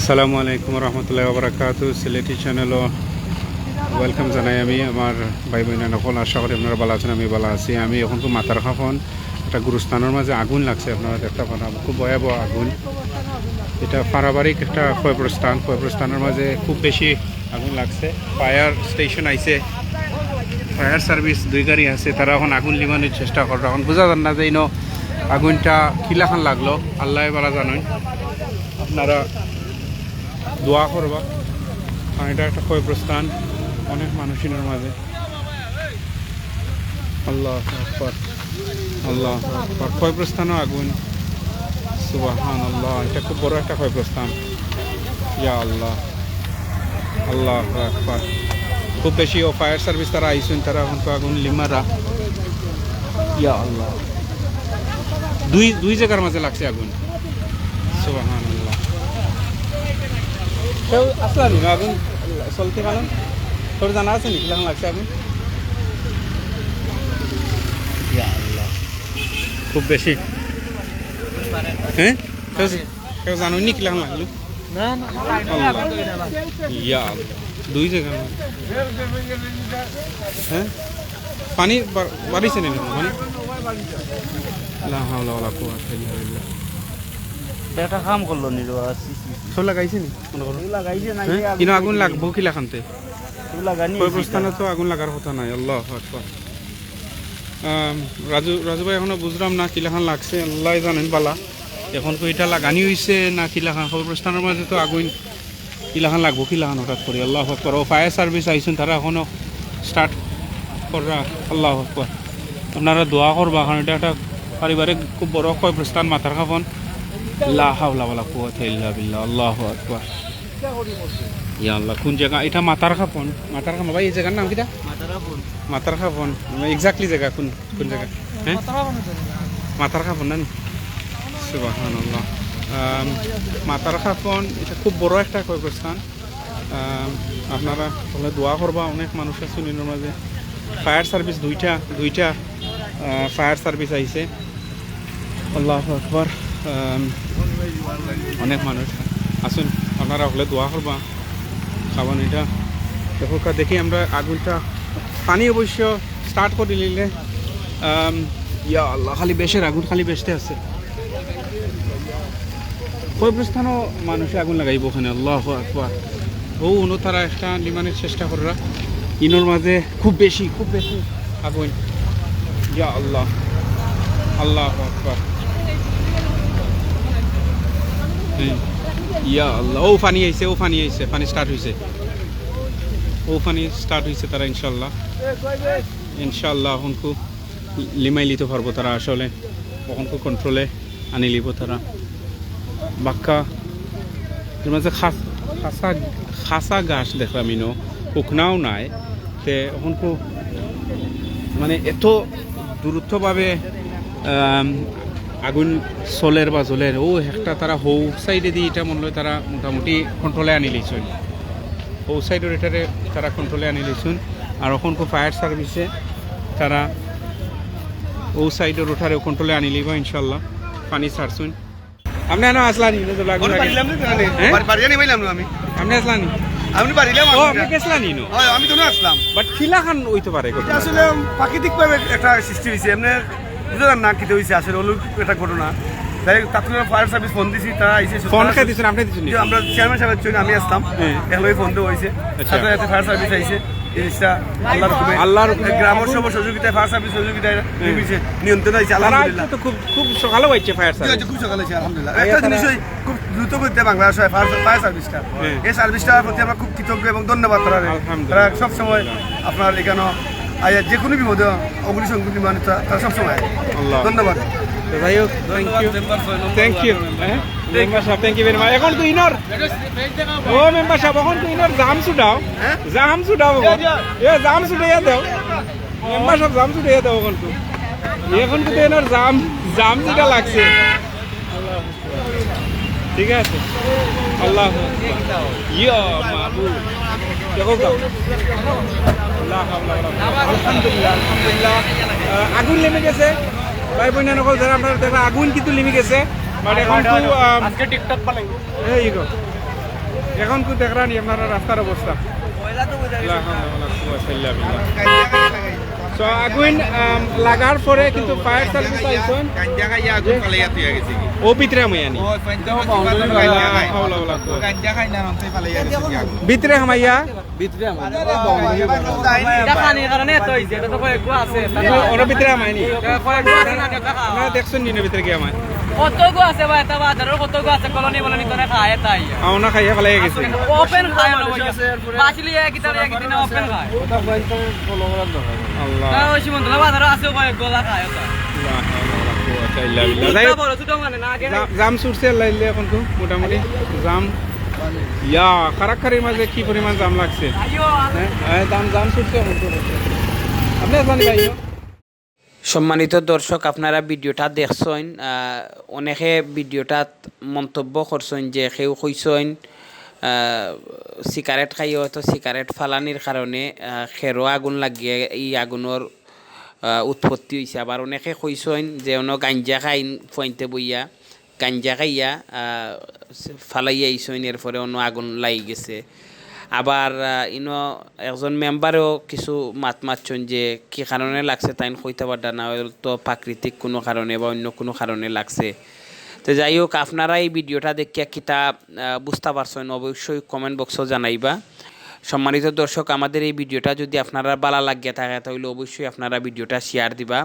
আসসালামু আলাইকুম রহমতুল্লাহ বারাকাতু সিলেটি চ্যানেল ওয়েলকাম জানাই আমি আমার ভাই বোন নকল আশা করি আপনারা ভালো আছেন আমি ভালো আছি আমি এখন তো মাথার খাফন একটা গুরুস্থানের মাঝে আগুন লাগছে আপনারা দেখতে পান খুব ভয়াবহ আগুন এটা পারিবারিক একটা ক্ষয়প্রস্থানের মাঝে খুব বেশি আগুন লাগছে ফায়ার স্টেশন আইছে ফায়ার সার্ভিস দুই গাড়ি আছে তারা এখন আগুন লিমানোর চেষ্টা করে এখন বোঝা যান না যে আগুনটা কিলাখান লাগলো আল্লাহ বালা জানেন আপনারা দোয়া করবা কারণ এটা একটা ক্ষয়প্রস্থান অনেক মানুষের মাঝে আল্লাহ আকবার আল্লাহ আকবার ক্ষয়প্রস্থানও আগুন সুবহানাল্লাহ এটা খুব বড় একটা ক্ষয়প্রস্থান ইয়া আল্লাহ আল্লাহ আকবার খুব বেশি ও ফায়ার সার্ভিস তারা আইসুন তারা এখন তো আগুন লিমারা ইয়া আল্লাহ দুই জায়গার মাঝে লাগছে আগুন সুবহানাল্লাহ কেউ আসলা নি আগুন চলতে পারেন তোর জানা আছে নি কিরকম লাগছে আগুন ইয়া আল্লাহ খুব বেশি হ্যাঁ কেউ জানো নি কিরকম লাগলো ইয়া আল্লাহ দুই জায়গা হ্যাঁ পানি বাড়িছে না পানি লা হাওলা ওয়ালা কুওয়াতা ইল্লা বিল্লাহ একটা কাম করলো নিলো সব লাগাইছে নি মনে করো লাগাইছে না কিনো আগুন লাগবো কি লাগানতে লাগানি ক্ষয়প্রস্থানে তো আগুন লাগার কথা নাই আল্লাহু আকবার রাজু ভাই এখনো বুঝলাম না কিলাখান লাগছে আল্লাহ জানেন বালা এখন তো এটা লাগানি হয়েছে না কিলাখান ক্ষয়প্রস্থানের মাঝে তো আগুন কিলাখান লাগবো কিলাখান হঠাৎ করে আল্লাহু আকবার ও ফায়ার সার্ভিস আইসুন তারা এখনো স্টার্ট করা আল্লাহু আকবার আপনারা দোয়া করবা কারণ এটা একটা পারিবারিক খুব বড় ক্ষয়প্রস্থান মাথার খাফন লা হাওলা ওয়ালা কুওয়াতা ইল্লা বিল্লাহ আল্লাহু আকবার ইয়া আল্লাহ কোন জায়গা এটা মাথার খাফন ভাই এই জায়গার নাম কিটা মাথার খাফন এক্স্যাক্টলি জায়গা কোন জায়গা হ্যাঁ মাথার খাফন না সুবহানাল্লাহ মাথার খাফন এটা খুব বড় একটা ক্ষয়প্রস্থান আপনারা তাহলে দোয়া করবা অনেক মানুষ আছে নিনের মাঝে ফায়ার সার্ভিস দুইটা ফায়ার সার্ভিস আইছে আল্লাহু আকবার অনেক মানুষ আসুন আপনারা হলে দোয়া করবা খাবান এটা দেখি আমরা আগুনটা পানি অবশ্য স্টার্ট করে নিলে ইয়া আল্লাহ খালি বেশের আগুন খালি বেসতে আছে ক্ষয়প্রস্থানও মানুষে আগুন লাগাইব ওখানে আল্লাহু আকবার ও তারা একটা লিমানের চেষ্টা করা ইনোর মাঝে খুব বেশি আগুন ইয়া আল্লাহ আল্লাহু আকবার ইয়া আল্লাহ ও পানি আইছে পানি স্টার্ট হয়েছে তারা ইনশাল্লাহ ওখানকু লিমাই লিতে পারবো তারা আসলে ওখানকু কন্ট্রোলে আনি লিব তারা বাক্কা এর মাঝে খাসা গাছ দেখলাম ইনো উকনাও নাই তে ওখানকু মানে এত দূরত্বভাবে আগুন চলের বা জ্বলের ও একটা তারা হৌ সাইডে দিয়ে এটা মনে হয় তারা মোটামুটি কন্ট্রোলে আনি লইছুন হৌ সাইডের এটারে তারা কন্ট্রোলে আনি লইছুন আর ওখান ফায়ার সার্ভিসে তারা ও সাইডের ওঠারে কন্ট্রোলে আনি লিব ইনশাল্লাহ পানি ছাড়ছুন আপনি এনে আসলানি আপনি আসলানি আমি পারিলাম আপনি গেছলানি আমি তো আসলাম বাট খিলাখান হইতে পারে আসলে প্রাকৃতিকভাবে একটা সৃষ্টি হয়েছে এমনি বুঝলেন না কি হয়েছে আসলে অলৌক একটা ঘটনা যাই তাৎক্ষণিক ফায়ার সার্ভিস ফোন দিছি তারা আইসে ফোন খেয়ে দিচ্ছেন আপনি দিচ্ছেন আমরা চেয়ারম্যান সাহেবের জন্য আমি আসলাম একলগে ফোন দেওয়া হয়েছে সাথে সাথে ফায়ার সার্ভিস আইসে জিনিসটা আল্লাহর গ্রামের সব সহযোগিতায় ফায়ার সার্ভিস সহযোগিতায় নিয়ন্ত্রণ হয়েছে আলহামদুলিল্লাহ তো খুব সকালে হয়েছে ফায়ার সার্ভিস খুব সকালে হয়েছে আলহামদুলিল্লাহ একটা জিনিস খুব দ্রুত করতে বাংলাদেশ ফায়ার সার্ভিসটা এই সার্ভিসটার প্রতি আমরা খুব কৃতজ্ঞ এবং ধন্যবাদ তারা সবসময় আপনার এখানে যে কোনো বিপদে অগ্নিসংযোগ বিমান তারা সবসময় ধন্যবাদ যাই হোক থ্যাংক ইউ মেম্বার সাহেব থ্যাংক ইউ ভেরি মাচ এখন তো ইনর ও মেম্বার সাহেব এখন তো ইনর জাম ছুটাও জাম ছুটাইয়া দাও মেম্বার সাহেব জাম ছুটাইয়া দাও এখন তো ইনর জাম যেটা লাগছে ঠিক আছে আল্লাহ ইয়া মাহবুব দেখো আলহামদুলিল্লাহ আগুন নেমে গেছে ভাই বোন যারা আপনারা দেখবেন আগুন কিন্তু নেমে গেছে বাট এখন তো আজকে টিকটক বানাই এই গো এখন কো দেখরানি আপনারা রাস্তার অবস্থা সো আগুন লাগার পরে কিন্তু ফায়ার সার্ভিস আইছেন ও ভিতরে মাইয়ানি ভিতরে হামাইয়া ওর ভিতরে হামাইনি আপনারা দেখছেন নি ভিতরে কি আমায় কতগো আছে ভাই তা বাজারের কতগো আছে কলোনি বলনি তোরা খায় তাই আওনা খাইয়া ফেলাই গেছে ওপেন খায় না ভাই বাসলি একদিন ওপেন খায় আল্লাহ না ওই সীমন্ত বাজারে আছে ভাই গোলা খায় তা বড় ছোট মানে না আগে জাম সুরছে লাইলে এখন তো মোটামুটি জাম ইয়া খারাখারির মাঝে কি পরিমাণ জাম লাগছে আইও হ্যাঁ জাম সুরছে এখন তো আপনি জানি ভাই সম্মানিত দর্শক আপনারা ভিডিওটা দেখছেন অনেকে ভিডিওটা মন্তব্য করছেন যে কেউ কইছেন সিগারেট খাই হয়তো সিগারেট ফালানির কারণে খেরো আগুন লাগিয়ে এই আগুনের উৎপত্তি হয়েছে আবার অনেকে কইছেন যে অন্য গাঞ্জা খাই ফইনতে বইয়া গাঞ্জা খাইয়া ফালাইয়া আইসইন এর পরে অন্য আগুন লাগি গেছে আবার একজন মেম্বারও কিছু মাতছেন যে কি কারণে লাগছে তাই কইতে পারটা না তো প্রাকৃতিক কোনো কারণে বা অন্য কোনো কারণে লাগছে তো যাই হোক আপনারা এই ভিডিওটা দেখিয়া কিতা বুঝতে পারছেন অবশ্যই কমেন্ট বক্সও জানাইবা সম্মানিত দর্শক আমাদের এই ভিডিওটা যদি আপনারা ভালো লাগিয়ে থাকে তাহলে অবশ্যই আপনারা ভিডিওটা শেয়ার দিবা